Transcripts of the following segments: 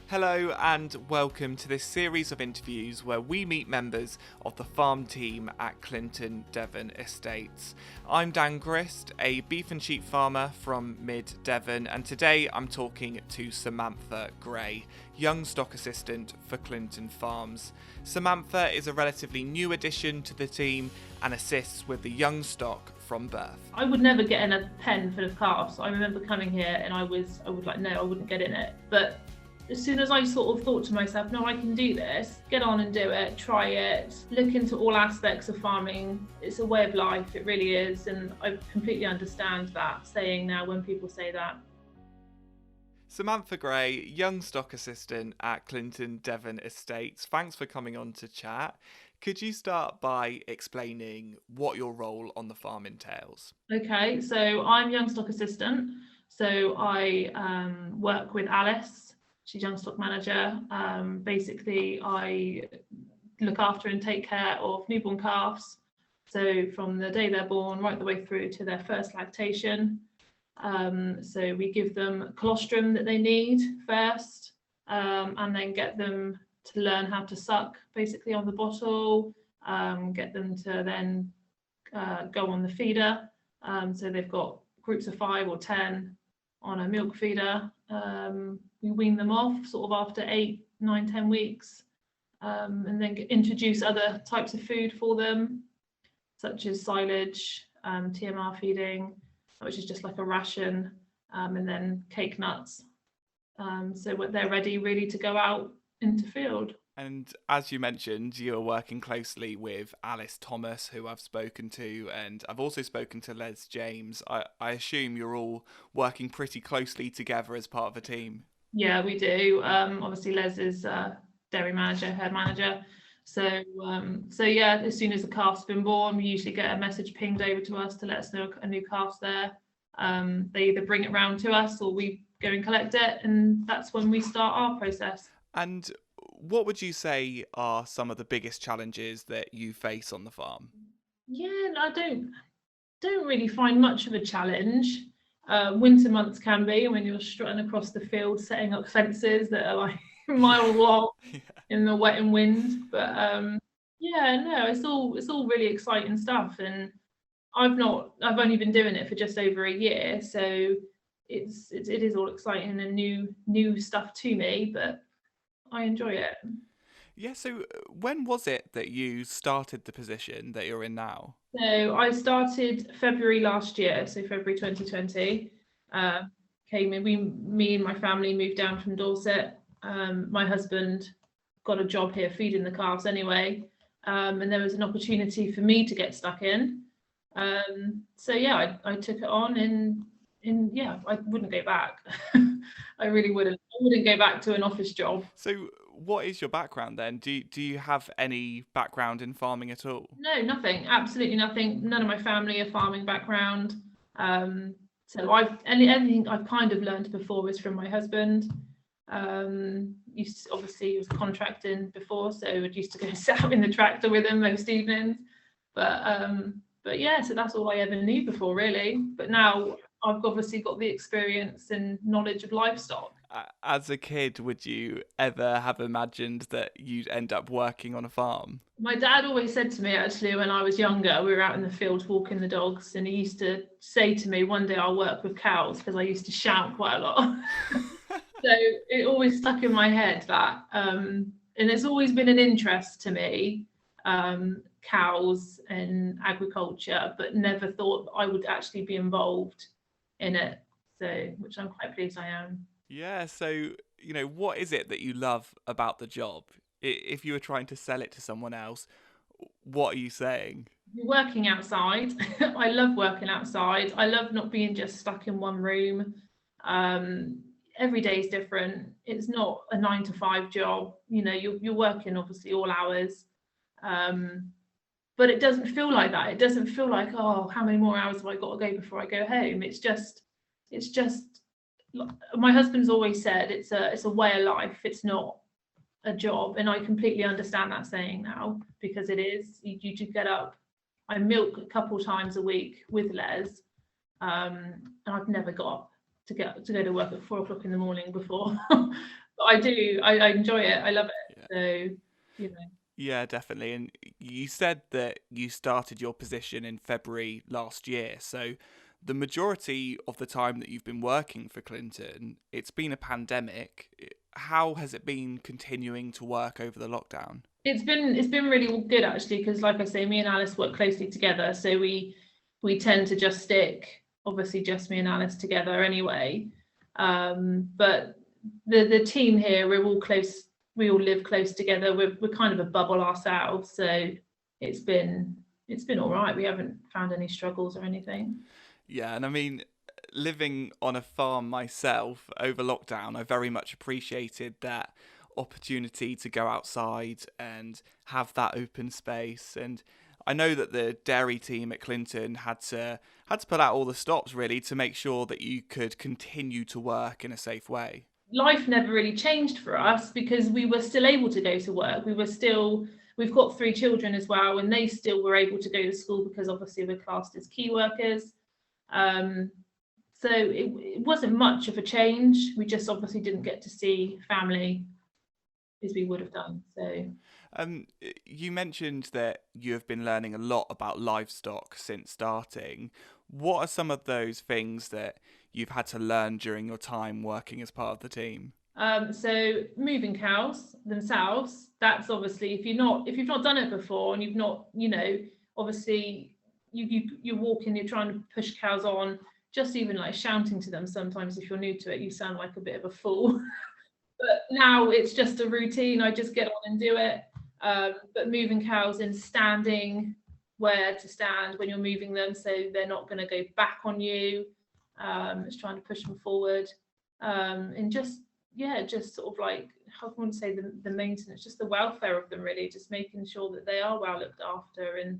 Hello and welcome to this series of interviews where we meet members of the farm team at Clinton Devon Estates. I'm Dan Grist, a beef and sheep farmer from mid-Devon, and today I'm talking to Samantha Gray, young stock assistant for Clinton Farms. Samantha is a relatively new addition to the team and assists with the young stock from birth. I would never get in a pen full of calves. I remember coming here and I would like, no, I wouldn't get in it. But as soon as I sort of thought to myself, no, I can do this, get on and do it, try it, look into all aspects of farming. It's a way of life, it really is. And I completely understand that saying now when people say that. Samantha Gray, young stock assistant at Clinton Devon Estates. Thanks for coming on to chat. Could you start by explaining what your role on the farm entails? Okay, so I'm young stock assistant. So I work with Alice. She's young stock manager. Basically, I look after and take care of newborn calves. So from the day they're born right the way through to their first lactation. So we give them colostrum that they need first, and then get them to learn how to suck basically on the bottle, get them to then go on the feeder. So they've got groups of 5 or 10 on a milk feeder. We wean them off sort of after 8, 9, 10 weeks, and then introduce other types of food for them, such as silage, TMR feeding, which is just like a ration, and then cake nuts. So they're ready really to go out into field. And as you mentioned, you are working closely with Alice Thomas, who I've spoken to, and I've also spoken to Les James. I assume you're all working pretty closely together as part of a team. Yeah, we do. Obviously, Les is dairy manager, herd manager. So yeah, as soon as the calf's been born, we usually get a message pinged over to us to let us know a new calf's there. They either bring it round to us or we go and collect it, and that's when we start our process. And what would you say are some of the biggest challenges that you face on the farm? Yeah, I don't really find much of a challenge. Winter months can be when you're strutting across the field, setting up fences that are like miles long in the wet and wind. But yeah, no, it's all really exciting stuff, and I've only been doing it for just over a year, so it is all exciting and new stuff to me, but I enjoy it. Yeah, so when was it that you started the position that you're in now? So I started February last year, so February 2020. Came in. Me and my family moved down from Dorset. My husband got a job here feeding the calves anyway, and there was an opportunity for me to get stuck in. So yeah, I took it on, and yeah, I wouldn't go back. I really wouldn't. I wouldn't go back to an office job. So what is your background then? Do you have any background in farming at all? No, nothing. Absolutely nothing. None of my family are farming background. So anything I've kind of learned before is from my husband. Obviously he was contracting before, so I used to go sit out in the tractor with him most evenings. But yeah, so that's all I ever knew before really. But now I've obviously got the experience and knowledge of livestock. As a kid, would you ever have imagined that you'd end up working on a farm? My dad always said to me, actually, when I was younger, we were out in the field walking the dogs, and he used to say to me, one day I'll work with cows, because I used to shout quite a lot. So it always stuck in my head that, and it's always been an interest to me, cows and agriculture, but never thought I would actually be involved in it. So, which I'm quite pleased I am. Yeah, so, what is it that you love about the job? If you were trying to sell it to someone else, what are you saying? Working outside. I love working outside. I love not being just stuck in one room. Every day is different. It's not a 9 to 5 job. You're working obviously all hours. But it doesn't feel like that. It doesn't feel like, oh, how many more hours have I got to go before I go home? It's just my husband's always said it's a way of life. It's not a job, and I completely understand that saying now, because it is. You do get up. I milk a couple times a week with Les, and I've never got to go to work at 4 o'clock in the morning before. But I enjoy it. I love it. Yeah. So, you know. Yeah, definitely. And you said that you started your position in February last year. So the majority of the time that you've been working for Clinton, it's been a pandemic. How has it been continuing to work over the lockdown? It's been really good actually, because like I say, me and Alice work closely together. So we tend to just stick, obviously just me and Alice together anyway. But the team here, we're all close, we all live close together. We're kind of a bubble ourselves. So it's been all right. We haven't found any struggles or anything. Yeah, and I mean, living on a farm myself over lockdown, I very much appreciated that opportunity to go outside and have that open space. And I know that the dairy team at Clinton had to put out all the stops really to make sure that you could continue to work in a safe way. Life never really changed for us because we were still able to go to work. We've got 3 children as well, and they still were able to go to school because obviously we're classed as key workers. So it wasn't much of a change. We just obviously didn't get to see family as we would have done. So You mentioned that you have been learning a lot about livestock since starting. What are some of those things that you've had to learn during your time working as part of the team? So moving cows themselves, that's obviously if you've not done it before and you've not, obviously you're walking, you're trying to push cows on, just even like shouting to them sometimes if you're new to it, you sound like a bit of a fool. But now it's just a routine. I just get on and do it. But moving cows in standing, where to stand when you're moving them so they're not going to go back on you. It's trying to push them forward. And just sort of like, I wouldn't say the maintenance, just the welfare of them really, just making sure that they are well looked after and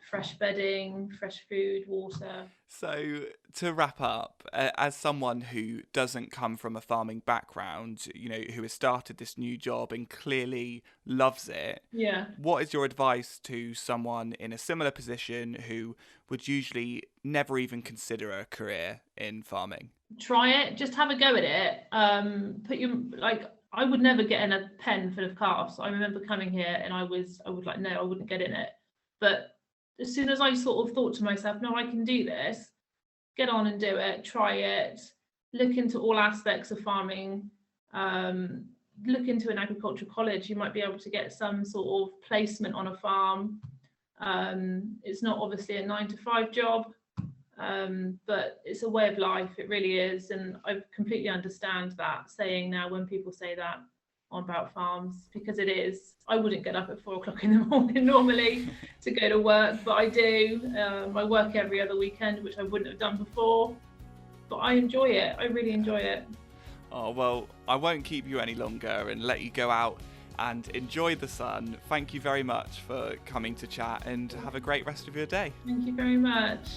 fresh bedding, fresh food, water. So, to wrap up, as someone who doesn't come from a farming background, who has started this new job and clearly loves it, Yeah. what is your advice to someone in a similar position who would usually never even consider a career in farming? Try it, just have a go at it. I would never get in a pen full of calves. I remember coming here and I would like, no, I wouldn't get in it. But as soon as I sort of thought to myself, no, I can do this, get on and do it, try it, look into all aspects of farming, look into an agricultural college. You might be able to get some sort of placement on a farm. It's not obviously a 9-to-5 job, but it's a way of life. It really is. And I completely understand that saying now when people say that about farms, because it is. I wouldn't get up at 4 o'clock in the morning normally to go to work, but I do. I work every other weekend, which I wouldn't have done before, but I enjoy it. I really enjoy it. Oh, well, I won't keep you any longer and let you go out and enjoy the sun. Thank you very much for coming to chat and have a great rest of your day. Thank you very much.